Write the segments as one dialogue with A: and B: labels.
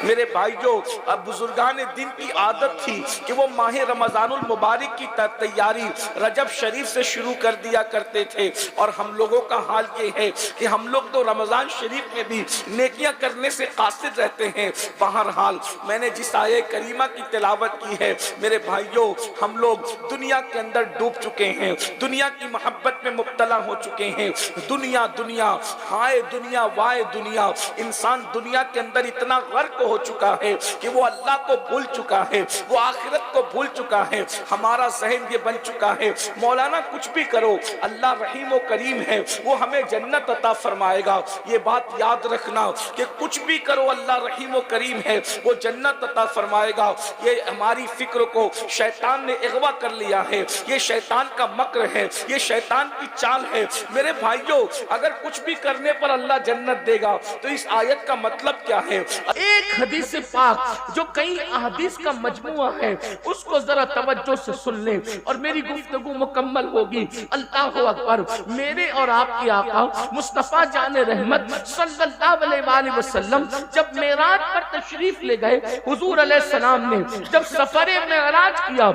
A: میرے بھائیوں، اب بزرگان دین کی عادت تھی کہ وہ ماہ رمضان المبارک کی تیاری رجب شریف سے شروع کر دیا کرتے تھے، اور ہم لوگوں کا حال یہ ہے کہ ہم لوگ تو رمضان شریف میں بھی نیکیاں کرنے سے قاصر رہتے ہیں۔ بہرحال میں نے جس آیہ کریمہ کی تلاوت کی ہے میرے بھائیوں، ہم لوگ دنیا کے اندر ڈوب چکے ہیں، دنیا کی محبت میں مبتلا ہو چکے ہیں۔ دنیا دنیا، ہائے دنیا وائے دنیا، انسان دنیا کے اندر اتنا غرق ہو چکا ہے کہ وہ اللہ کو بھول چکا ہے، وہ آخرت کو بھول چکا ہے۔ ہمارا ذہن یہ بن چکا ہے مولانا کچھ بھی کرو اللہ رحیم و کریم ہے، وہ ہمیں جنت عطا فرمائے گا۔ یہ بات یاد رکھنا کہ کچھ بھی کرو اللہ رحیم و کریم ہے، وہ جنت عطا فرمائے گا۔ یہ ہماری فکر کو شیطان نے اغوا کر لیا ہے، یہ شیطان کا مکر ہے، یہ شیطان کی چال ہے۔ میرے بھائیوں، اگر کچھ بھی کرنے پر اللہ جنت دے گا تو اس آیت کا مطلب کیا ہے؟ ایک حدیث پاک جو کئی احادیث کا مجموعہ ہے، اس کو ذرا توجہ سے سن لیں اور میری گفتگو مکمل ہوگی۔ اللہ اکبر۔ میرے اور آپ کی آقا مصطفیٰ جان رحمت صلی اللہ علیہ وآلہ وسلم جب معراج پر تشریف لے گئے، حضور علیہ السلام نے جب سفر معراج کیا،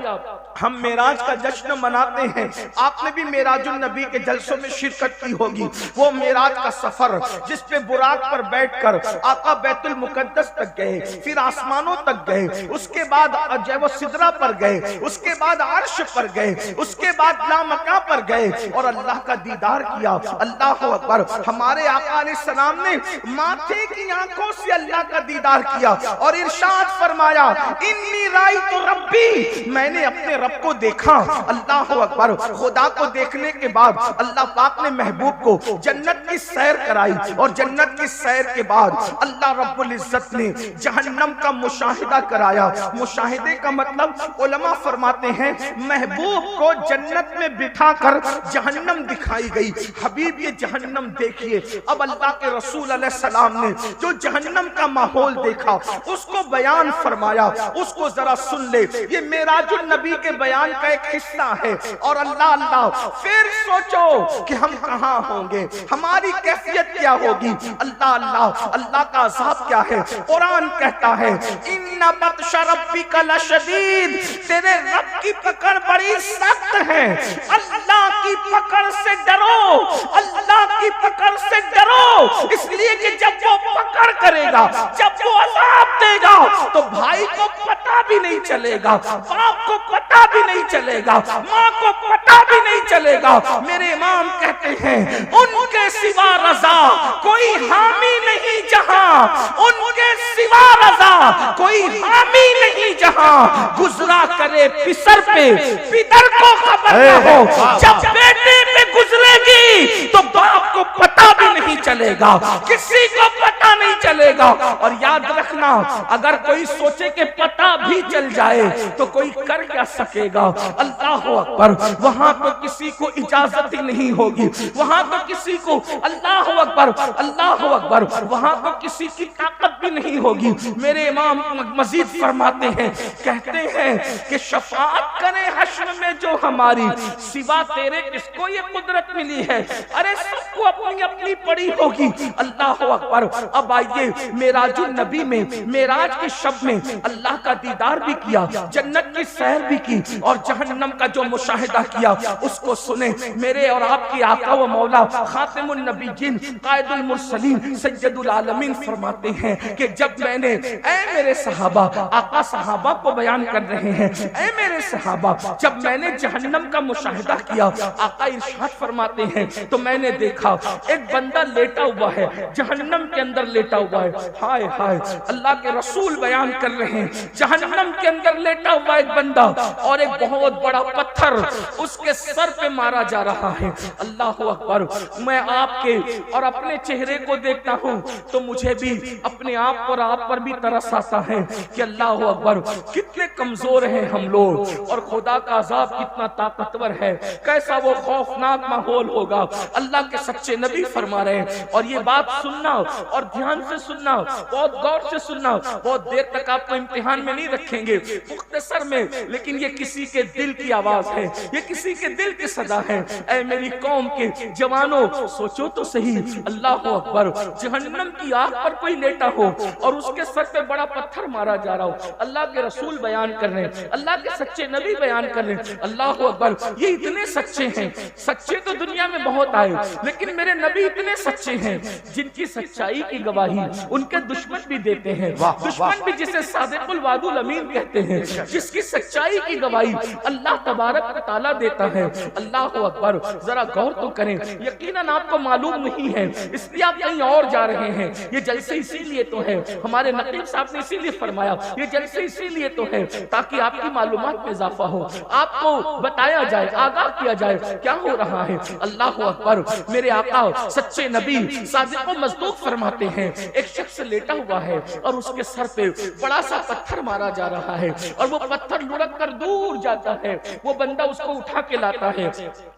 A: ہم معراج کا جشن مناتے ہیں، آپ نے بھی معراج النبی کے جلسوں میں شرکت کی ہوگی۔ وہ معراج کا سفر جس پہ براق پر بیٹھ کر آقا بیت المقدس تک گئے، پھر آسمانوں تک گئے، اس کے بعد وہ سدرہ پر گئے، اس کے بعد عرش پر گئے، اس کے بعد لامکاں پر گئے اور اللہ کا دیدار کیا۔ اللہ اکبر۔ ہمارے آقا علیہ السلام نے ماتھے کی آنکھوں سے اللہ کا دیدار کیا اور ارشاد فرمایا انی رأیت ربی، میں نے اپنے رب کو دیکھا۔ اللہ اکبر۔ خدا کو دیکھنے کے بعد اللہ پاک نے محبوب کو جنت کی سیر کرائی اور جنت کی سیر کے بعد اللہ رب العزت نے جہنم کا مشاہدہ کرایا۔ مشاہدے کا مطلب علماء فرماتے ہیں محبوب کو جنت میں بٹھا کر جہنم دکھائی گئی۔ حبیب یہ جہنم دیکھیے۔ اب اللہ کے رسول علیہ السلام نے جو جہنم کا ماحول دیکھا اس کو بیان فرمایا، اس کو ذرا سن لے۔ یہ معراج النبی کے بیان کا ایک حصہ ہے۔ اور اللہ پھر سوچو کہ ہم کہاں ہوں گے، ہماری کیفیت کیا ہوگی۔ اللہ کا عذاب کیا ہے؟ قرآن کہتا ہے ان بطش ربک لشدید، تیرے رب کی پکڑ بڑی سخت ہے۔ اللہ کی پکڑ سے ڈرو، اللہ کی پکڑ سے ڈرو، اس لیے کہ جب وہ پکڑ کرے گا، جب وہ عذاب دے گا تو بھائی کو پتہ بھی نہیں چلے گا، باپ کو پتہ بھی نہیں چلے گا، ماں کو پتہ بھی نہیں چلے گا۔ میرے امام کہتے ہیں ان کے سوا رضا کوئی حامی نہیں جہاں، ان کے سوا رضا کوئی حامی نہیں جہاں، گزرا کرے پسر پہ پدر کو خبر نہ ہو، جب بیٹے پہ گزرے گی تو باپ کو پتہ بھی نہیں چلے گا، کسی کو پتہ نہیں چلے گا۔ اور یاد رکھنا اگر کوئی سوچے کہ پتہ بھی چل جائے تو کوئی کر کیا سکے گا۔ اللہ اکبر۔ وہاں تو کسی کو اجازت ہی نہیں ہوگی، وہاں تو کسی کو اللہ اکبر اللہ اکبر، وہاں تو کسی کی طاقت بھی نہیں ہوگی۔ میرے امام مزید فرماتے ہیں، کہتے ہیں کہ شفاعت کرے حشر میں جو ہماری، سوا تیرے کس کو یہ قدرت ملی ہے؟ ارے سب کو اپنی اپنی پڑی ہوگی۔ اللہ اکبر۔ اب آئیے معراج النبی میں، معراج کی شب میں اللہ کا دیدار بھی کیا، جنت کی سیر بھی کی اور جہنم کا جو مشاہدہ کیا اس کو سنیں۔ میرے اور آپ کی آقا و مولا خاتم النبیین قائد المرسلین سید العالمین فرماتے ہیں کہ جب میں نے، اے میرے صحابہ، آقا صحابہ کو بیان کر رہے ہیں، اے میرے صحابہ، جب میں نے جہنم کا مشاہدہ کیا، آقا ارشاد فرماتے ہیں تو میں نے دیکھا ایک بندہ لیٹا ہوا ہے، جہنم کے اندر لیٹا ہوا ہے۔ ہائے ہائے، اللہ کے رسول بیان کر رہے ہیں جہنم کے اندر لیٹا ہوا ایک بندہ اور ایک بہت بڑا پتھر اس کے سر پہ مارا جا رہا ہے۔ اللہ اکبر۔ میں آپ کے اور اپنے چہرے کو دیکھتا ہوں تو مجھے بھی اپنے آپ اور آپ پر بھی ترس آتا ہے کہ اللہ اکبر، کتنے کمزور ہیں ہم لوگ اور خدا کا عذاب کتنا طاقتور ہے، کیسا وہ خوفناک ماحول ہوگا۔ اللہ کے سچے نبی فرما رہے ہیں اور یہ بات سننا اور دھیان سے سننا، بہت غور سے سننا، بہت دیر تک آپ کو امتحان میں نہیں رکھیں گے، مختصر میں، لیکن یہ کسی کے دل کی آواز ہے، یہ کسی کے دل کی صدا ہے۔ اے میری قوم کے جوانوں، سوچو تو صحیح، اللہ اکبر، جہنم کی آگ پر کوئی لیٹا ہو اور اس کے سر پہ بڑا پتھر مارا جا رہا ہو، اللہ کے رسول بیان کر رہے ہیں، اللہ کے سچے نبی بیان کر رہے ہیں، اللہ اکبر، یہ اتنے سچے ہیں، سچے تو دنیا میں بہت آئے، لیکن میرے نبی اتنے سچے ہیں جن کی سچائی کی گواہی ان کے دشمن بھی دیتے ہیں، دشمن بھی جسے صادق الوعد الامین کہتے ہیں، جس کی سچائی کی گواہی اللہ تبارک و تعالیٰ دیتا ہے۔ اللہ اکبر، ذرا غور تو کریں، یقیناً آپ کو معلوم نہیں ہے، اس لیے آپ کہیں اور جا رہے ہیں، یہ جلسے اسی لیے تو ہے، ہمارے نقیب صاحب نے اسی لیے فرمایا، یہ جلسے اسی لیے تو ہے تاکہ آپ کی معلومات میں اضافہ ہو، آپ کو بتایا جائے، آگاہ کیا جائے کیا ہو رہا ہے۔ اللہ اکبر، میرے آقا سچے نبی صادق و مصدوق فرماتے ہیں، ایک شخص لیٹا ہوا ہے اور اس کے سر پہ بڑا سا پتھر مارا جا رہا ہے اور وہ پتھر لڑک کر دور جاتا ہے، وہ بندہ اس کو اٹھا کے لاتا ہے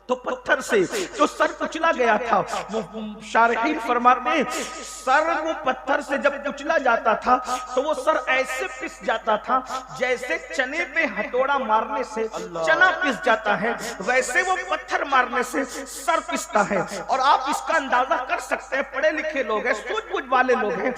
A: تو پتھر سے جو سر کچلا گیا تھا، وہ شارحین فرماتے ہیں سر وہ پتھر سے جب کچلا جاتا تھا تو وہ سر ایسے پس جاتا تھا جیسے چنے پہ ہتھوڑا مارنے سے چنا پس جاتا ہے، ویسے وہ پتھر مارنے سے سر پستا ہے۔ اور آپ اس کا اندازہ کر سکتے ہیں، پڑھے لکھے لوگ ہیں، سوچ بوجھ والے لوگ ہیں،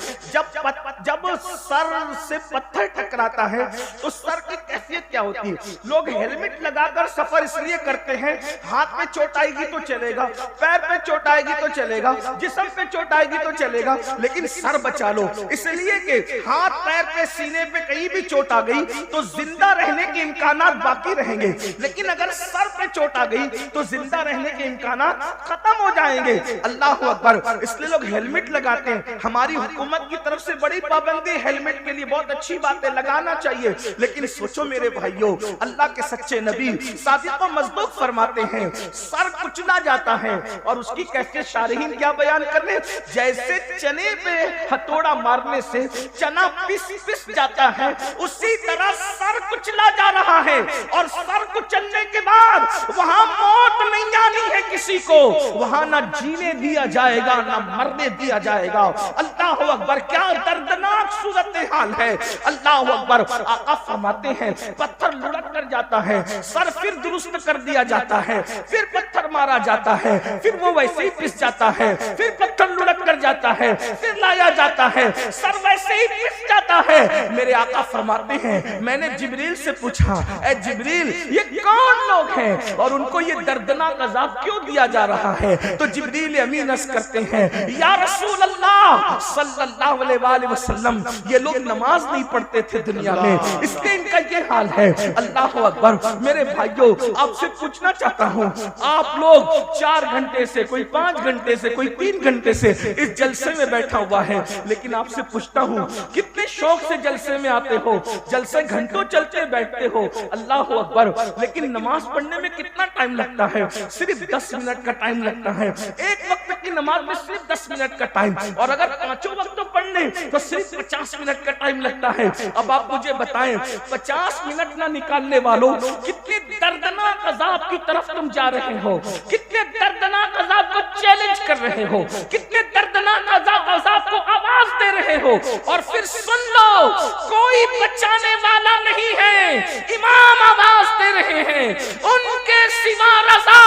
A: جب سر سے پتھر ٹکراتا ہے تو سر کی کیفیت کیا ہوتی ہے؟ لوگ ہیلمٹ لگا کر سفر اس لیے کرتے ہیں، ہاتھ پہ چوٹ آئے گی تو چلے گا، پیر پہ چوٹ آئے گی تو چلے گا، جسم پہ چوٹ آئے گی تو چلے گا، لیکن سر بچا لو، اس لیے کہ ہاتھ پیر پہ سینے پہ کہیں بھی چوٹ آ گئی تو زندہ رہنے کے امکانات باقی رہیں گے، لیکن اگر سر پہ چوٹ آ گئی تو زندہ رہنے کے امکانات ختم ہو جائیں گے۔ اللہ اکبر، اس لیے لوگ ہیلمٹ لگاتے ہیں، ہماری حکومت کی طرف سے بڑی پابندی ہیلمٹ کے لیے، بہت اچھی باتیں لگانا چاہیے، لیکن سوچو میرے بھائیوں، اللہ کے سچے نبی صادق و مصدوق فرماتے ہیں سر کچلا جاتا ہے اور اس کی کیفیت شارحین کیا بیان کر رہے ہیں؟ جیسے چنے پہ ہتھوڑا مارنے سے چنا پس جاتا ہے، اسی طرح سر کچلا جا رہا ہے، اور سر کچلنے کے بعد وہاں موت نہیں آنی ہے کسی کو، وہاں نہ جینے دیا جائے گا نہ مرنے دیا جائے گا۔ اللہ اکبر، کیا دردناک صورتحال ہے۔ اللہ اکبر، آقا فرماتے ہیں پتھر لڑک کر جاتا ہے، سر پھر درست کر دیا جاتا ہے، پھر پتھر مارا جاتا ہے، پھر وہ ویسے ہی پس جاتا ہے، پھر پتھر لڑک کر جاتا ہے، پھر لایا جاتا ہے، سر ویسے ہی پس جاتا ہے۔ میرے آقا فرماتے ہیں میں نے جبریل سے پوچھا، اے جبریل یہ کون لوگ ہیں اور ان کو یہ دردناک عذاب کیوں دیا جا رہا ہے؟ تو جبریل امین عرض کرتے ہیں یا رسول اللہ صلی اللہ علیہ وآلہ وسلم، یہ لوگ نماز نہیں پڑھتے تھے دنیا میں، اس لیے ان کا یہ حال ہے۔ اللہ اکبر، میرے بھائیوں آپ سے پوچھنا چاہتا ہوں، آپ لوگ 4 گھنٹے سے، کوئی 5 گھنٹے سے، کوئی 3 گھنٹے سے اس جلسے میں بیٹھا ہوا ہے، لیکن آپ سے پوچھتا ہوں کتنے شوق سے جلسے میں آتے ہو، جلسے گھنٹوں چلتے بیٹھتے ہو، اللہ اکبر، لیکن نماز پڑھنے میں کتنا ٹائم لگتا ہے؟ صرف 10 منٹ کا ٹائم لگتا ہے، ایک وقت کی نماز میں صرف 10 منٹ کا ٹائم، اور اگر 5 وقت پڑھنے تو صرف 50 منٹ کا ٹائم لگتا ہے۔ اب آپ مجھے بتائیں 50 منٹ نہ نکالنے والوں کتنے دردناک عذاب کی طرف تم جا رہے ہو، کتنے دردناک عذاب کو چیلنج کر رہے ہو، کتنے دردناک عذاب کو آواز دے رہے ہو، اور پھر سن لو کوئی بچانے والا نہیں ہے، امام آواز دے رہے ہیں ان کے سوا رضا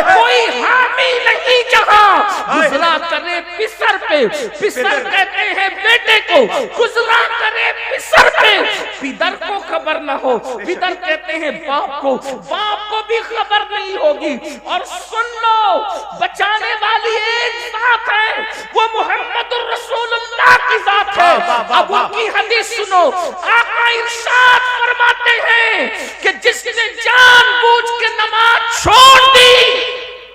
A: کوئی حامی نہیں جہاں گزرا کرے پسر پہ، پسر کہتے ہیں بیٹے کو، گزرا کرے پسر پہ، پدر کو خبر نہ ہو، پدر کہتے ہیں باپ کو، باپ کو بھی خبر نہیں ہوگی۔ اور سن لو بچانے والی ایک ذات ہے، وہ محمد الرسول اللہ کی ذات ہے۔ اب ان کی حدیث سنو، آقا ارشاد فرماتے ہیں کہ جس نے جان بوجھ کے نماز چھوڑ دی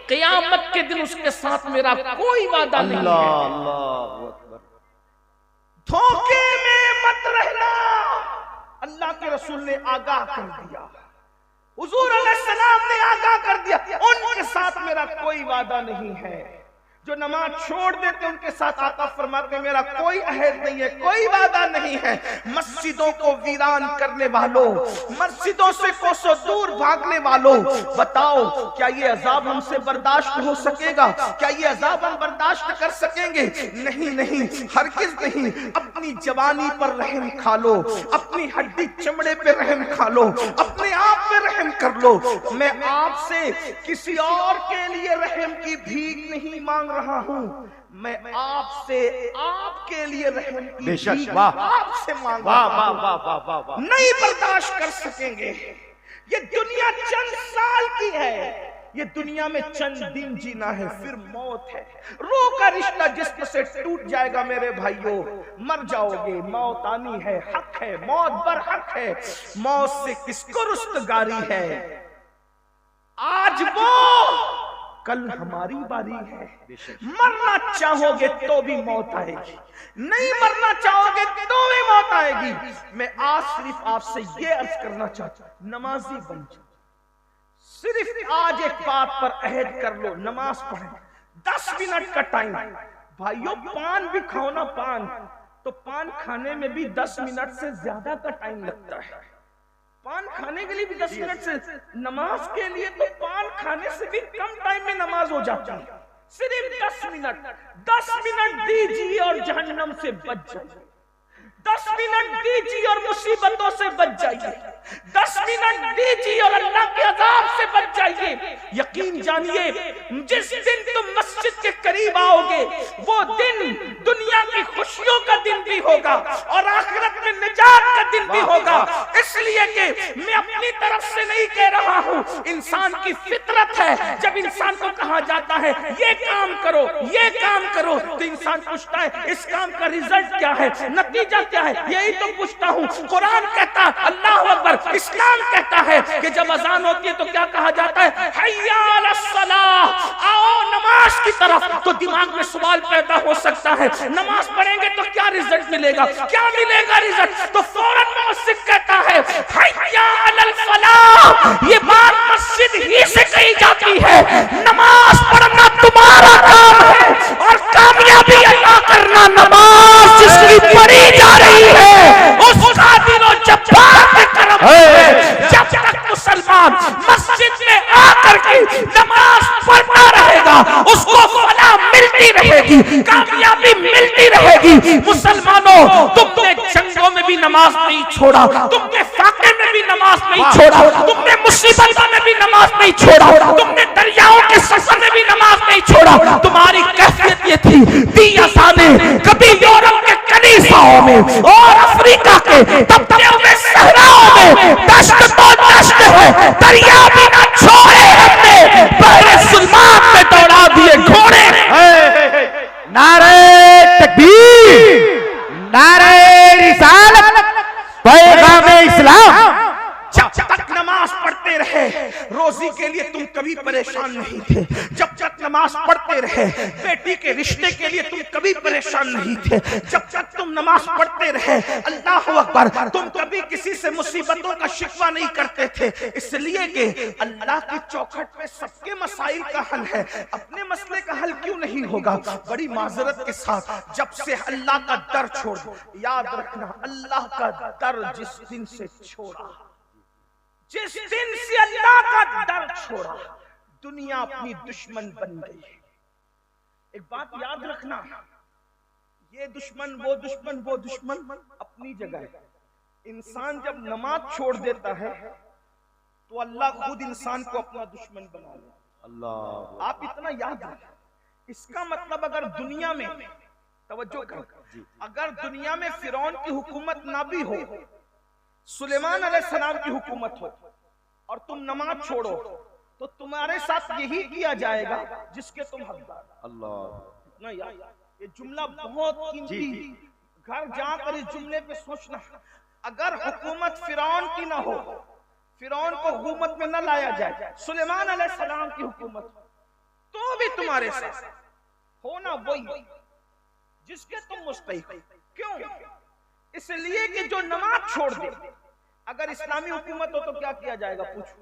A: قیامت کے دن اس کے ساتھ میرا کوئی وعدہ نہیں ہے۔ اللہ اکبر، دھوکے میں مت رہنا، اللہ کے رسول نے آگاہ کر دیا، حضور علیہ السلام نے آگاہ کر دیا، ان کے ساتھ میرا کوئی وعدہ نہیں ہے۔
B: جو نماز چھوڑ دیتے ان کے ساتھ آقا فرماتے میرا کوئی عہد نہیں ہے، کوئی وعدہ نہیں ہے۔ مسجدوں کو ویران کرنے والوں، مسجدوں سے کوسوں دور بھاگنے والوں، بتاؤ کیا یہ عذاب ہم سے برداشت ہو سکے گا؟ کیا یہ عذاب ہم برداشت کر سکیں گے؟ نہیں نہیں، ہرگز نہیں۔ اپنی جوانی پر رحم کھا لو، اپنی ہڈی چمڑے پہ رحم کھا لو، اپنے آپ پہ رحم کر لو۔ میں آپ سے کسی اور کے لیے رحم کی بھیک نہیں مانگ رہا ہوں، میں آپ سے آپ کے لیے رحم کی بھیک آپ سے مانگ رہا ہوں۔ نہیں برداشت کر سکیں گے۔ یہ دنیا چند سال کی ہے، یہ دنیا میں چند دن جینا ہے، پھر موت ہے۔ روح کا رشتہ جسم سے ٹوٹ جائے گا میرے بھائیوں، مر جاؤ گے، موت آنی ہے، حق ہے، موت برحق ہے۔ موت سے کس کو رستگاری ہے؟ آج وہ، کل ہماری باری ہے۔ مرنا چاہو گے تو بھی موت آئے گی، نہیں مرنا چاہو گے تو بھی موت آئے گی۔ میں آج صرف آپ سے یہ عرض کرنا چاہتا ہوں، نمازی بن جاؤ۔ صرف آج ایک بات پر عہد کر لو، نماز پڑھیں۔ 10 منٹ کا ٹائم، بھائیوں پان بھی کھاؤ نا، پان تو پان کھانے میں بھی 10 منٹ سے زیادہ کا ٹائم لگتا ہے۔ پان کھانے کے لیے بھی 10 منٹ سے، نماز کے لیے تو پان کھانے سے بھی کم ٹائم میں نماز ہو جاتی ہے۔ صرف 10 منٹ دیجیے اور جہنم سے بچ جائیے۔ 10 منٹ دیجیے اور مصیبتوں سے بچ جائیے۔ 10 منٹ دیجیے اور اللہ کے عذاب سے بچ جائیے۔ یقین جانیے جس دن تم مسجد کے قریب آؤ گے وہ دن دنیا کی خوشیوں کا دن بھی ہوگا اور آخرت میں نجات کا دن بھی ہوگا۔ اس لیے کہ میں اپنی طرف سے نہیں کہہ رہا ہوں، انسان کی فطرت ہے، جب انسان کو کہا جاتا ہے یہ کام کرو یہ کام کرو تو انسان پوچھتا ہے اس کام کا ریزلٹ کیا ہے، نتیجہ کیا ہے، یہی تو پوچھتا ہوں۔ قرآن کہتا ہے اللہ اکبر، اسلام کہتا ہے کہ جب اذان ہوتی ہے تو کیا کہا جاتا ہے؟ حی علی الصلاۃ، آؤ نماز کی طرف۔ تو دماغ میں سوال پیدا ہو سکتا ہے نماز پڑھیں گے تو کیا ریزلٹ ملے گا، کیا ملے گا ریزلٹ؟ تو فوراً مؤذن کہتا ہے حی علی الفلاح، یہ بات مسجد ہی سے کہی جاتی ہے۔ نماز پڑھنا تمہارا کام ہے اور کامیابی عطا کرنا نماز جس کی پڑھی جا رہی ہے اس قادر و جبار کے کرم ہے۔ جب تک مسلمان مسجد میں آ کر کے نماز پڑھتا رہے گا اس کو فلاح ملتی رہے گی، کامیابی ملتی رہے گی۔ مسلمانوں تم نے جنگوں میں بھی نماز نہیں چھوڑا، تم نے فاقے میں بھی نماز نہیں چھوڑا، تم نے مصیبتوں میں بھی نماز نہیں چھوڑا، تم نے دریاؤں کے سفر میں بھی نماز نہیں چھوڑا۔ تمہاری کیفیت یہ تھی، دی اذانیں کبھی یورپ کے کنیساؤں میں اور افریقہ کے تپتے ہوئے صحراؤں میں، دشت تو دشت ہے، دریا بھی نہ چھوڑے ہم نے، بحر سلمان میں دوڑا دیے گھوڑے۔
C: نعرہ تکبیر، نعرہ رسالت، پیغام اسلام۔
B: جب تک نماز پڑھتے رہے روزی کے لیے تم کبھی پریشان نہیں تھے، جب تک نماز پڑھتے رہے بیٹی کے رشتے کے لیے تم کبھی پریشان نہیں تھے، جب تک تم نماز پڑھتے رہے اللہ اکبر تم کبھی کسی سے مصیبتوں کا شکوہ نہیں کرتے تھے، اس لیے کہ اللہ کی چوکھٹ پہ سب کے مسائل کا حل ہے، اپنے مسئلے کا حل کیوں نہیں ہوگا؟ بڑی معذرت کے ساتھ جب سے اللہ کا در چھوڑ، یاد رکھنا اللہ کا در جس دن سے چھوڑا، جس دن سے اللہ کا در چھوڑا دنیا اپنی دشمن بن گئی۔ ایک بات یاد رکھنا، یہ دشمن وہ دشمن وہ دشمن اپنی جگہ ہے۔ انسان جب نماز چھوڑ دیتا ہے تو اللہ خود انسان کو اپنا دشمن بنا لیتا۔ اللہ آپ اتنا یاد رکھیں، اس کا مطلب اگر دنیا میں توجہ کریں، اگر دنیا میں فرعون کی حکومت نہ بھی ہو، سلیمان علیہ السلام کی حکومت ہو اور تم نماز چھوڑو تو تمہارے ساتھ یہی کیا جائے گا جس کے تم حقدار۔ اللہ یہ جملہ بہت قیمتی، گھر جا کر اس جملے پہ سوچنا۔ اگر حکومت فرعون کی نہ ہو، فرعون کو حکومت میں نہ لایا جائے، سلیمان علیہ السلام کی حکومت تو بھی تمہارے ساتھ ہونا وہی جس کے تم مستحق۔ کیوں؟ اس لیے کہ جو نماز چھوڑ دے، اگر اسلامی حکومت ہو تو کیا کیا جائے گا؟ پوچھو۔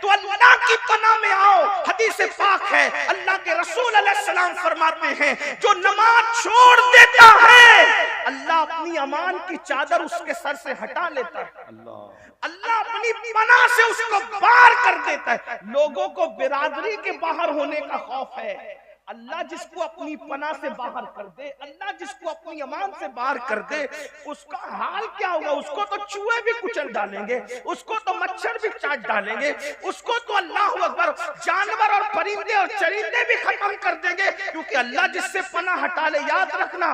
B: تو اللہ کی پناہ میں آؤ. حدیث پاک ہے, اللہ کے رسول علیہ السلام فرماتے ہیں جو نماز چھوڑ دیتا ہے اللہ اپنی امان کی چادر اس کے سر سے ہٹا لیتا ہے. اللہ اپنی پناہ سے اس کو باہر کر دیتا ہے. لوگوں کو برادری کے باہر ہونے کا خوف ہے. اللہ جس کو اپنی پناہ سے باہر کر دے, اللہ جس کو اپنی امان سے باہر کر دے, اس کا حال کیا ہوگا؟ اس کو تو چوہے بھی کچل ڈالیں گے, اس کو تو مچھر بھی چاٹ ڈالیں گے, اس کو تو اللہ اکبر جانور اور پرندے اور چرندے بھی ختم کر دیں گے, کیونکہ اللہ جس سے پناہ ہٹا لے. یاد رکھنا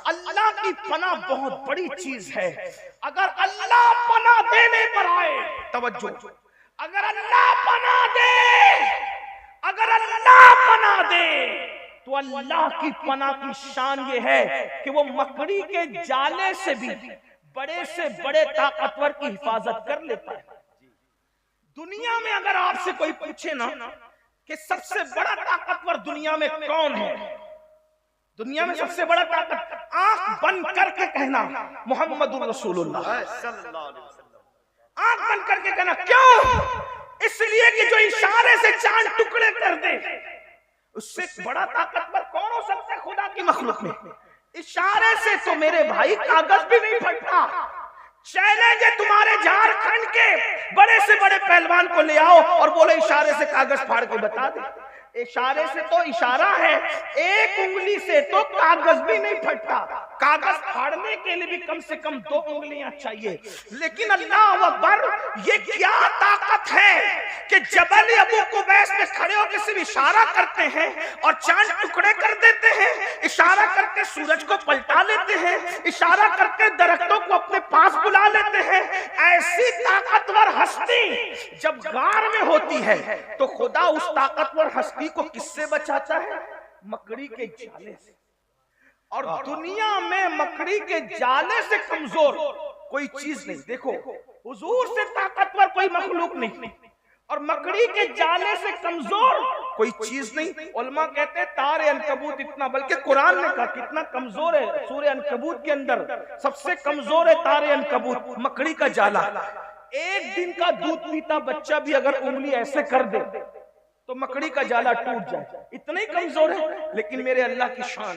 B: اللہ کی پناہ بہت بڑی چیز ہے. اگر اللہ پناہ دینے پر آئے, توجہ, اگر اللہ پناہ دے, اگر اللہ پناہ دے تو اللہ کی پناہ کی شان یہ ہے کہ وہ مکڑی کے جالے سے بھی بڑے سے بڑے طاقتور کی حفاظت کر لیتا ہے. دنیا میں اگر آپ سے کوئی پوچھے نا کہ سب سے بڑا طاقتور دنیا میں کون ہے, دنیا میں سب سے بڑا طاقت, آنکھ بند کر کے کہنا محمد رسول اللہ. آنکھ بند کر کے کہنا. کیوں؟ اس لیے کہ جو اشارے سے چاند ٹکڑے کر دے, اس سے بڑا طاقتور کون ہو سکتا ہے خدا کی مخلوق میں؟ اشارے سے تو میرے بھائی کاغذ بھی نہیں پھٹتا. چیلنج ہے تمہارے جھارکھنڈ کے بڑے سے بڑے پہلوان کو لے آؤ اور بولے اشارے سے کاغذ پھاڑ کے بتا دے. اشارے سے تو اشارہ ہے, ایک انگلی سے تو کاغذ بھی نہیں پھٹتا. کاغذ پھاڑنے کے لیے بھی کم سے کم 2 انگلیاں چاہیے. لیکن اللہ اکبر, یہ کیا طاقت ہے کہ جبل ابو قبیس میں کھڑے ہو کے صرف اشارہ کرتے ہیں اور چاند ٹکڑے کر دیتے ہیں, اشارہ کر کے سورج کو پلٹا لیتے ہیں, اشارہ کر کے درختوں کو اپنے پاس بلا لیتے ہیں. ایسی طاقتور ہستی جب غار میں ہوتی ہے تو خدا اس طاقتور ہستی کو کس سے بچاتا ہے؟ مکڑی کے جالے سے. اور دنیا میں مکڑی کے جالے سے کمزور کوئی چیز نہیں. دیکھو حضور سے طاقتور کوئی مخلوق نہیں اور مکڑی کے جالے سے کمزور کوئی چیز نہیں. علماء کہتے ہیں تار عنکبوت اتنا, بلکہ قرآن نے کہا کتنا کمزور ہے. سورہ عنکبوت کے اندر سب سے کمزور ہے تار عنکبوت, مکڑی کا جالا. ایک دن کا دودھ پیتا بچہ بھی اگر انگلی ایسے کر دے تو مکڑی کا جالا ٹوٹ جائے, اتنا ہی کمزور ہے. لیکن میرے اللہ کی شان,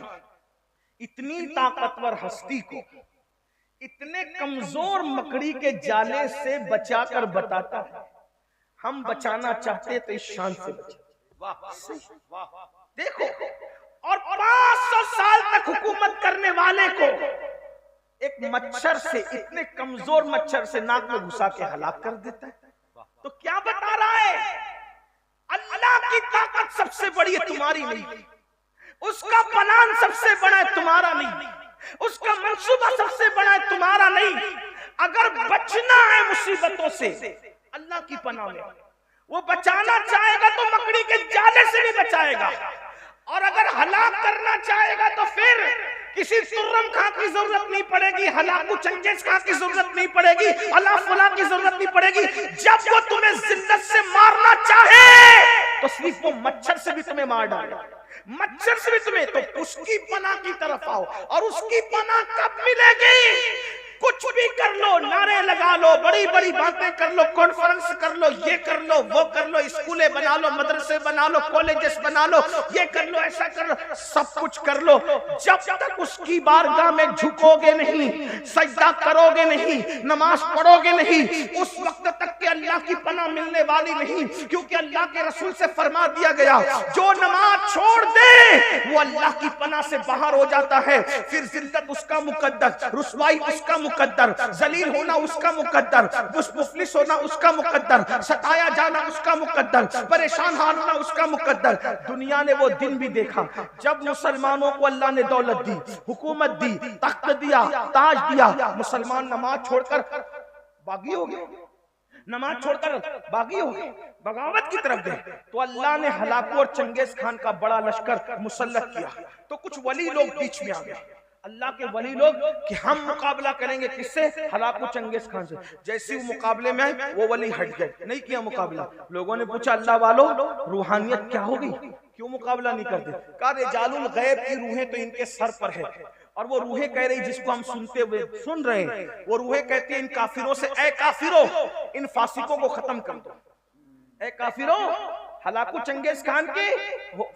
B: اتنی طاقتور ہستی کو اتنے کمزور مکڑی کے جالے سے بچا کر بتاتا ہے. ہم بچانا چاہتے تو اس شان سے بچا. دیکھو, اور 500 سال تک حکومت کرنے والے کو ایک مچھر سے, اتنے کمزور مچھر سے ناک میں گھسا کے ہلاک کر دیتا ہے. تو کیا بتا رہا ہے؟ اللہ کی طاقت سب سے بڑی ہے, تمہاری نہیں. اس کا پلان سب سے بڑا ہے, تمہارا نہیں. اس کا منصوبہ سب سے بڑا ہے, تمہارا نہیں. اگر بچنا ہے مصیبتوں سے اللہ کی پناہ میں, وہ بچانا چاہے گا تو مکڑی کے جالے سے بھی بچائے گا, اور اگر ہلاک کرنا چاہے گا تو پھر کسی سرم خاں کی ضرورت نہیں پڑے گی, ہلاکو چنگیز خاں کی ضرورت نہیں پڑے گی, اللہ فلاں کی ضرورت نہیں پڑے گی. جب وہ تمہیں ذلت سے مارنا چاہے تو صرف وہ مچھر سے بھی تمہیں مار ڈالے, مچھر سے بھی تمہیں. تو اس کی پناہ کی طرف آؤ. اور اس کی پناہ کب ملے گی؟ کچھ بھی کر لو, نعرے لگا لو, بڑی بڑی باتیں کر لو, کانفرنس کر لو, یہ کر لو, وہ کر لو, اسکولیں بنا لو, مدرسے بنا لو, کالجز بنا لو, یہ کر لو, ایسا کر لو, سب کچھ کر لو. جب تک اس کی بارگاہ میں جھکو گے نہیں, سجدہ کرو گے نہیں, نماز پڑھو گے نہیں, اس وقت تک کہ اللہ کی پناہ ملنے والی نہیں. کیونکہ اللہ کے رسول سے فرما دیا گیا جو نماز چھوڑ دے وہ اللہ کی پناہ سے باہر ہو جاتا ہے. پھر ذلت اس کا مقدر, رسوائی اس کا مقدر, ذلیل ہونا اس کا مقدر, مفلس ہونا اس کا مقدر, ستایا جانا اس کا مقدر, پریشان ہونا اس کا مقدر. دنیا نے وہ دن بھی دیکھا جب مسلمانوں کو اللہ نے دولت دی, حکومت دی, تخت دیا, تاج دیا, مسلمان نماز چھوڑ کر باغی ہو گئے, نماز چھوڑ کر باغی ہو گئے, بغاوت کی طرف گئے. تو اللہ نے ہلاکو اور چنگیز خان کا بڑا لشکر مسلط کیا. تو کچھ ولی لوگ بیچ میں آ گئے, اللہ کے ولی لوگ, کہ ہم مقابلہ کریں گے کس سے؟ ہلاکو چنگیز خان سے. جیسے وہ مقابلے میں آئے وہ ولی ہٹ گئے, نہیں کیا مقابلہ. لوگوں نے پوچھا اللہ والو روحانیت کیا ہوگی, کیوں مقابلہ نہیں کرتے؟ کہا رجال الغیب کی روحیں تو ان کے سر پر ہے, اور وہ روحیں کہہ رہی جس کو ہم سن رہے ہیں، وہ روحیں کہتی ہیں ان کافروں سے، اے کافروں ان فاسقوں کو ختم کر دو، اے کافروں۔ ہلاکو چنگیز خان کی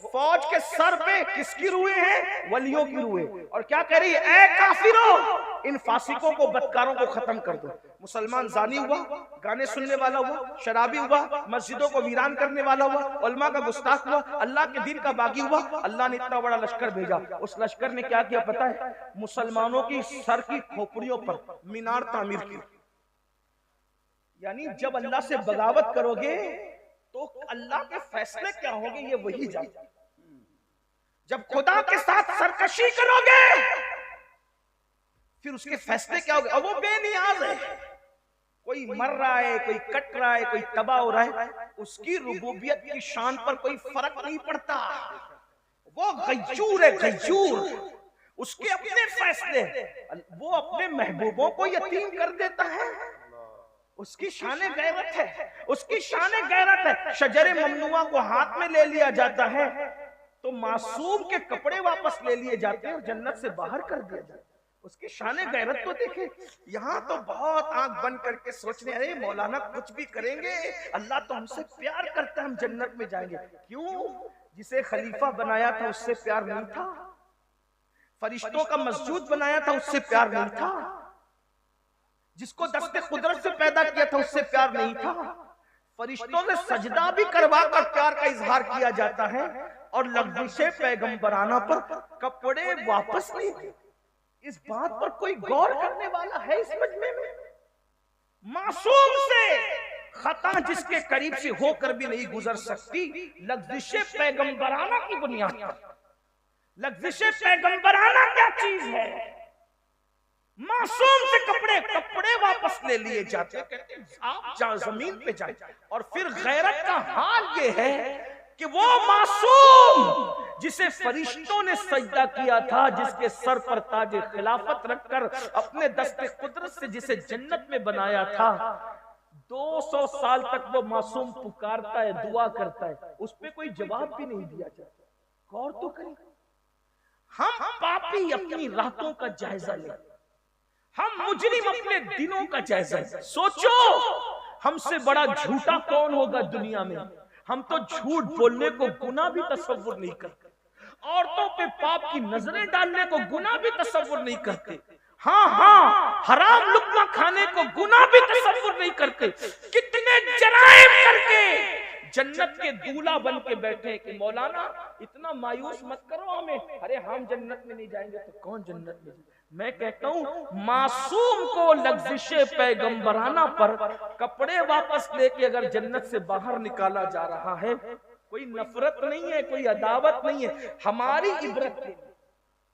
B: فوج کے سر پہ کس کی روحیں ہیں؟ ولیوں کی روحیں، اور کیا کہہ رہی ہے؟ اے کافروں ان فاسقوں کو، بدکاروں کو ختم کر دو۔ مسلمان زانی ہوا، گانے سننے والا ہوا، شرابی ہوا، مسجدوں کو ویران کرنے والا ہوا، علماء کا گستاخ ہوا، اللہ کے دین کا باغی ہوا۔ اللہ نے اتنا بڑا لشکر بھیجا، اس لشکر نے کیا کیا پتہ ہے؟ مسلمانوں کی سر کی کھوپڑیوں پر مینار تعمیر کی۔ یعنی جب اللہ سے بغاوت کرو گے تو اللہ کے فیصلے کیا ہوں گے یہ وہی جانتے۔ جب خدا کے ساتھ سرکشی کرو گے پھر اس کے فیصلے کیا ہوں گے، اور وہ بے نیاز ہے۔ کوئی مر رہا ہے، کوئی کٹ رہا ہے، کوئی تباہ ہو رہا ہے، اس کی ربوبیت کی شان پر کوئی فرق نہیں پڑتا۔ وہ غیور ہے، غیور، اس کے اپنے فیصلے، وہ اپنے محبوبوں کو یتیم کر دیتا ہے۔ اس کی شان غیرت ہے، اس کی شان غیرت ہے۔ شجر ممنوعہ کو ہاتھ میں لے لیا جاتا ہے تو معصوم کے کپڑے واپس لے لیے جاتے ہیں اور جنت سے باہر کر دیا جاتا ہے۔ اس کی شان غیرت تو دیکھیں۔ یہاں تو بہت آنکھ بند کر کے سوچنے، ارے مولانا کچھ بھی کریں گے، اللہ تو ہم سے پیار کرتا ہے، ہم جنت میں جائیں گے۔ کیوں؟ جسے خلیفہ بنایا تھا اس سے پیار نہیں تھا، فرشتوں کا مسجود بنایا تھا اس سے پیار نہیں تھا، جس کو دست قدرت سے پیدا کیا تھا اس سے پیار نہیں تھا۔ فرشتوں سے سجدہ بھی کروا کر پیار کا اظہار کیا جاتا ہے، اور لغزش پیغمبرانہ پر کپڑے واپس نہیں۔ اس بات پر کوئی غور کرنے والا ہے اس مجمع میں؟ معصوم سے خطا جس کے قریب سے ہو کر بھی نہیں گزر سکتی، لغزش پیغمبرانہ کی بنیاد پر۔ لغزش پیغمبرانہ کیا چیز ہے؟ معصوم سے کپڑے واپس لے لیے جاتے، کہتے ہیں آپ جہاں زمین پہ جائیں۔ اور پھر غیرت کا حال یہ ہے کہ وہ معصوم جسے فرشتوں نے سجدہ کیا تھا، جس کے سر پر تاج خلافت رکھ کر اپنے دست قدرت سے جسے جنت میں بنایا تھا، 200 سال تک وہ معصوم پکارتا ہے، دعا کرتا ہے، اس پہ کوئی جواب بھی نہیں دیا جاتا۔ غور تو کریں، ہم پاپی اپنی راتوں کا جائزہ لیں، ہم مجرم اپنے دنوں کا جائزہ لیں۔ سوچو ہم سے بڑا جھوٹا کون ہوگا دنیا میں؟ ہم تو جھوٹ بولنے کو گناہ بھی تصور نہیں کرتے، عورتوں پہ پاپ کی نظریں ڈالنے کو گناہ بھی تصور نہیں کرتے، ہاں حرام لقمہ کھانے کو گناہ بھی تصور نہیں کرتے۔ کتنے جرائم کر کے جنت کے دولہا بن کے بیٹھے کہ مولانا اتنا مایوس مت کرو ہمیں، ارے ہم جنت میں نہیں جائیں گے تو کون جنت میں جائیں گے؟ میں کہتا ہوں معصوم کو لغزش پیغمبرانہ پر کپڑے واپس لے کے اگر جنت سے باہر نکالا جا رہا ہے، کوئی نفرت نہیں ہے، کوئی عداوت نہیں ہے، ہماری عبرت ہے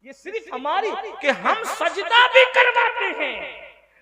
B: یہ، صرف ہماری کہ ہم سجدہ بھی کرواتے ہیں،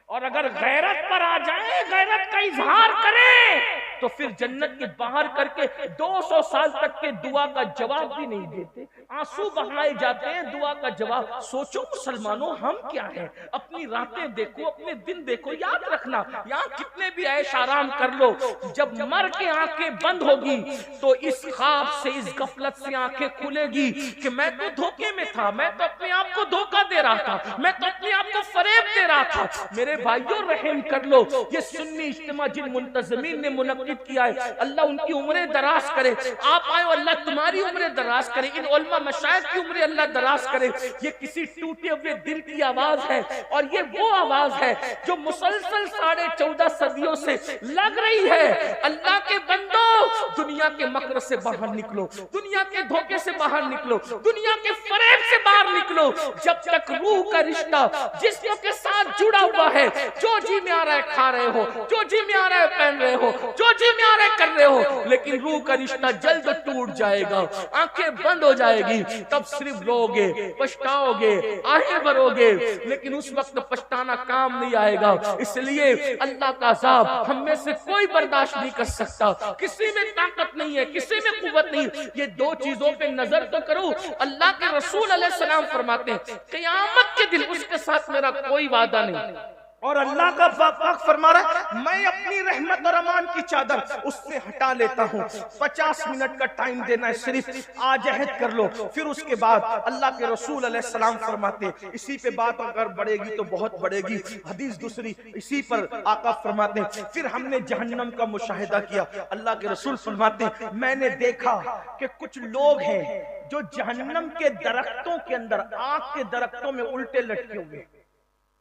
B: اور اگر غیرت پر آ جائیں، غیرت کا اظہار کریں تو پھر جنت کے باہر کر کے 200 سال تک کے دعا کا جواب بھی نہیں دیتے، آنسو بہائے جاتے ہیں دعا کا جواب۔ سوچو مسلمانوں ہم کیا ہیں؟ اپنی راتیں دیکھو، اپنے دن دیکھو، یاد رکھنا یہاں کتنے بھی عیش آرام کر لو، جب مر کے آنکھیں بند ہوگی تو اس خواب سے، اس غفلت سے آنکھیں کھلے گی کہ میں تو دھوکے میں تھا، میں تو اپنے آپ کو دھوکہ دے رہا تھا، میں تو اپنے آپ کو فریب دے رہا تھا۔ میرے بھائیوں رحم کر لو، یہ سنی اجتماع جن منتظمین نے منعقد کیا ہے، اللہ ان کی عمریں دراز کرے، آپ آئے اللہ تمہاری عمریں دراز کرے، ان علماء مشائخ کی عمریں اللہ دراز کرے۔ یہ کسی ٹوٹے ہوئے دل کی آواز ہے، اور یہ وہ آواز ہے جو مسلسل 14.5 صدیوں سے لگ رہی ہے۔ اللہ کے بندو دنیا کے مکر سے باہر نکلو، دنیا کے دھوکے سے باہر نکلو، دنیا کے فریب سے باہر نکلو۔ جب تک روح کا رشتہ جسم کے ساتھ جڑا ہوا ہے، جو جی میں آ رہا ہے کھا رہے ہو، جو جی میں آ رہا ہے پہن رہے ہو، جو جی میں آ رہا ہے کر رہے ہو، لیکن روح کا رشتہ جلد ٹوٹ جائے گا، آنکھیں بند ہو جائے گی، تب صرف رو گے، پچھتاؤ گے، آہیں بھرو گے، لیکن اس وقت پچھتانا کام نہیں آئے گا۔ اس لیے اللہ کا عذاب ہم میں سے کوئی برداشت نہیں کر سکتا، کسی میں طاقت نہیں ہے، کسی میں قوت نہیں۔ یہ دو چیزوں پہ نظر تو کرو۔ اللہ کے رسول علیہ السلام فرماتے ہیں قیامت کے دن اس کے ساتھ میرا کوئی وعدہ نہیں، اور اللہ کا پاک فرما رہا ہے میں اپنی رحمت اور امان کی چابی چادر اس سے ہٹا لیتا ہوں. 50 منٹ کا ٹائم دینا ہے صرف, آج عہد کر لو. پھر اس کے بعد اللہ کے رسول علیہ السلام فرماتے ہیں, اسی پہ بات اگر بڑھے گی تو بہت بڑھے گی, حدیث دوسری اسی پر آقا فرماتے ہیں, پھر ہم نے جہنم کا مشاہدہ کیا. اللہ کے رسول فرماتے ہیں میں نے دیکھا کہ کچھ لوگ ہیں جو جہنم کے درختوں کے اندر, آگ کے درختوں میں الٹے لٹکے ہوئے.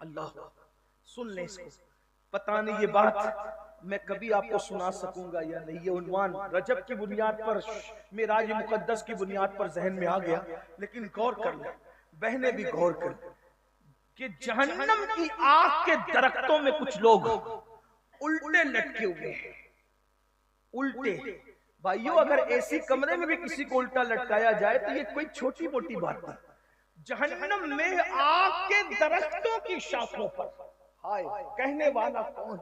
B: اللہ سن لیں اس کو, پتہ نہیں یہ بات میں کبھی آپ کو سنا سکوں گا یا نہیں. یہ عنوان رجب کی بنیاد پر, معراج مقدس کی بنیاد پر ذہن میں آ گیا, لیکن غور کر لیں, بہنیں بھی غور کر لیں کہ جہنم کی آگ کے درختوں میں کچھ لوگ الٹے لٹکے ہوئے ہیں. الٹے بھائیو, اگر ایسی کمرے میں بھی کسی کو الٹا لٹکایا جائے تو یہ کوئی چھوٹی موٹی بات نہیں. جہنم میں آگ کے درختوں کی شاخوں پر, ہائے کہنے والا کون؟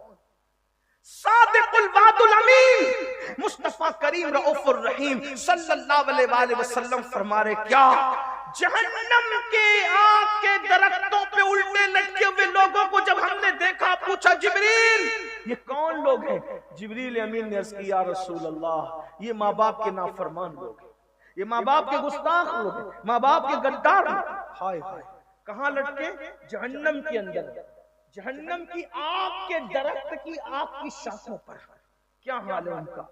B: صادق الوعد الامین مصطفیٰ کریم رؤوف الرحیم صلی اللہ علیہ وآلہ وسلم فرما رہے, کیا جہنم کے آگ کے درختوں پہ الٹے لٹکے ہوئے لوگوں کو جب ہم نے دیکھا, پوچھا جبریل یہ کون لوگ ہیں؟ جبریل امین نے عرض کی یا رسول اللہ یہ ماں باپ کے نافرمان لوگ ہیں, یہ ماں باپ کے گستاخ لوگ ہیں, ماں باپ کے غدار لوگ. ہائے ہائے, کہاں لٹکے؟ جہنم کے اندر, جہنم کی آگ کے درخت کی آگ کی شاخوں پر. کیا حال ہے ان کا؟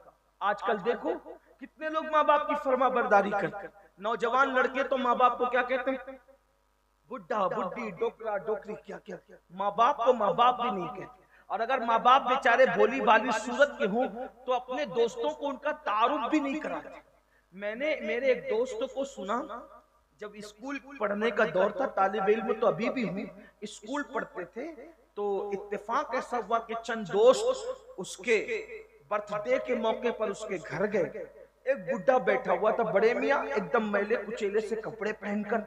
B: آج کل دیکھو کتنے لوگ ماں باپ کی فرما برداری کرتے. نوجوان لڑکے تو ماں باپ کو کیا کہتے ہیں؟ بڈھا بڈھی, ڈوکرا ڈوکری, کیا کیا. ماں باپ کو ماں باپ بھی نہیں کہتے. اور اگر ماں باپ بیچارے بھولی بھالی صورت کے ہوں تو اپنے دوستوں کو ان کا تعارف بھی نہیں کراتے. میں نے میرے ایک دوست کو سنا, جب اسکول پڑھنے کا دور تھا, طالب علم تو ابھی بھی ہوں, اسکول پڑھتے تھے, تو اتفاق ایسا ہوا کہ چند دوست اس کے برتھ ڈے کے موقع پر اس کے گھر گئے. ایک بڈھا بیٹھا ہوا تھا, بڑے میاں, ایک دم میلے کچیلے سے کپڑے پہن کر.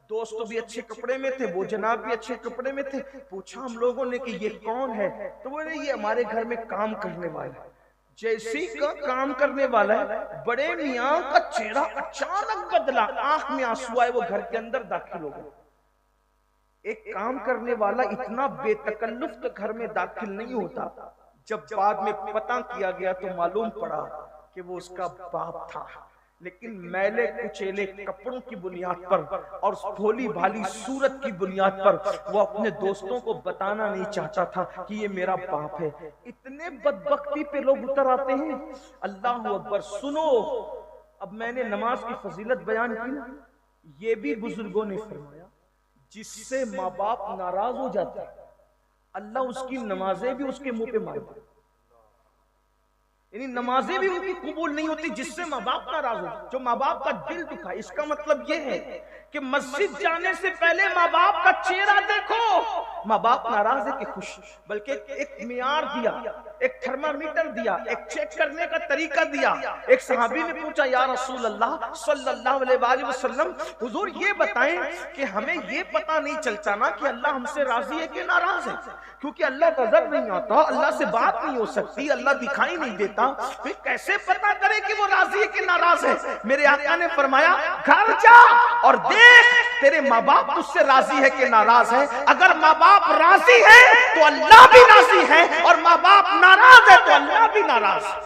B: دوست بھی اچھے کپڑے میں تھے, وہ جناب بھی اچھے کپڑے میں تھے. پوچھا ہم لوگوں نے کہ یہ کون ہے؟ تو بولے یہ ہمارے گھر میں کام کرنے والا ہے. جیسی کا کام کرنے والا ہے, بڑے میاں کا چہرہ اچانک بدلا, آنکھ میں آنسو آئے, وہ گھر کے اندر داخل ہو گئے. ایک کام کرنے والا اتنا بے تکلف تو گھر میں داخل نہیں ہوتا. جب بعد میں پتہ کیا گیا تو معلوم پڑا کہ وہ اس کا باپ تھا, لیکن میلے کچیلے کپڑوں کی بنیاد پر اور بھولی بھالی صورت کی بنیاد پر وہ اپنے دوستوں کو بتانا نہیں چاہتا تھا کہ یہ میرا باپ ہے. اتنے بدبختی پہ لوگ اتر آتے ہیں. اللہ اکبر. سنو, اب میں نے نماز کی فضیلت بیان کی نا, یہ بھی بزرگوں نے فرمایا جس سے ماں باپ ناراض ہو جاتا ہے اللہ اس کی نمازیں بھی اس کے منہ پہ مارتا ہے. یعنی نمازیں بھی ان کی قبول نہیں ہوتی جس سے ماں باپ ناراض ہو, جو ماں باپ کا دل دکھا. اس کا مطلب یہ ہے کہ مسجد جانے سے پہلے ماں باپ کا چہرہ دیکھو. ماں باپ ناراض ہے کہ خوش, بلکہ ایک معیار دیا, ایک تھرمامیٹر دیا, ایک چیک کرنے کا طریقہ دیا. ایک صحابی نے پوچھا یا رسول اللہ صلی اللہ علیہ وآلہ وسلم, حضور یہ بتائیں کہ ہمیں یہ پتہ نہیں چلتا نا کہ اللہ ہم سے راضی ہے کہ ناراض ہے, کیونکہ اللہ نظر نہیں آتا, اللہ سے بات نہیں ہو سکتی, اللہ دکھائی نہیں دیتا, پھر کیسے پتہ کرے کہ وہ راضی ہے کہ ناراض ہے؟ میرے آقا نے فرمایا گھر جا اور دیکھ تیرے ماں باپ تجھ سے راضی ہے کہ ناراض ہے. اگر ماں باپ راضی ہے تو اللہ بھی راضی ہے, اور ماں باپ ناراض ہے تو اللہ بھی ناراض.